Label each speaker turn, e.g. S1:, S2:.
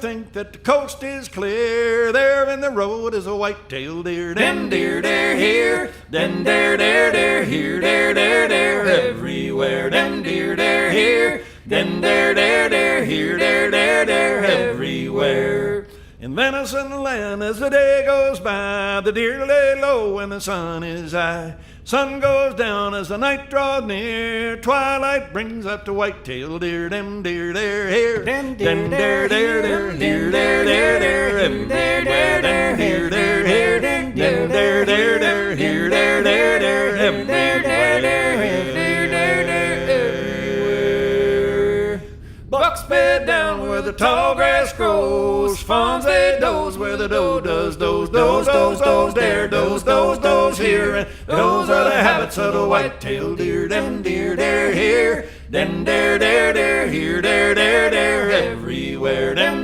S1: Think that the coast is clear. There in the road is a white-tailed deer. Den deer, dare here. Den dare, dare, dare here. Dare, dare, dare everywhere. Den deer, dare here. Den dare, dare, dare here. Dare, dare, dare everywhere. In venison land as the day goes by, the deer lay low and the sun is high. Sun goes down as the night draws near. Twilight brings up the white-tailed deer. Dem deer, dare here. Den deer, dare, dare, dare, deer, dare, dare, dare, everywhere. Den deer, dare here. Den dare, dare, dare, here, dare, dare, dare, everywhere. Bucks bed down where the tall grass grows. Fawns they doze where the doe does doze. Doze, doze, doze, dare, doze, doze, doze here. And those are the habits of the white-tailed deer. Den deer, dare here. Den dare, dare, dare here. Dare, dare, dare everywhere. Den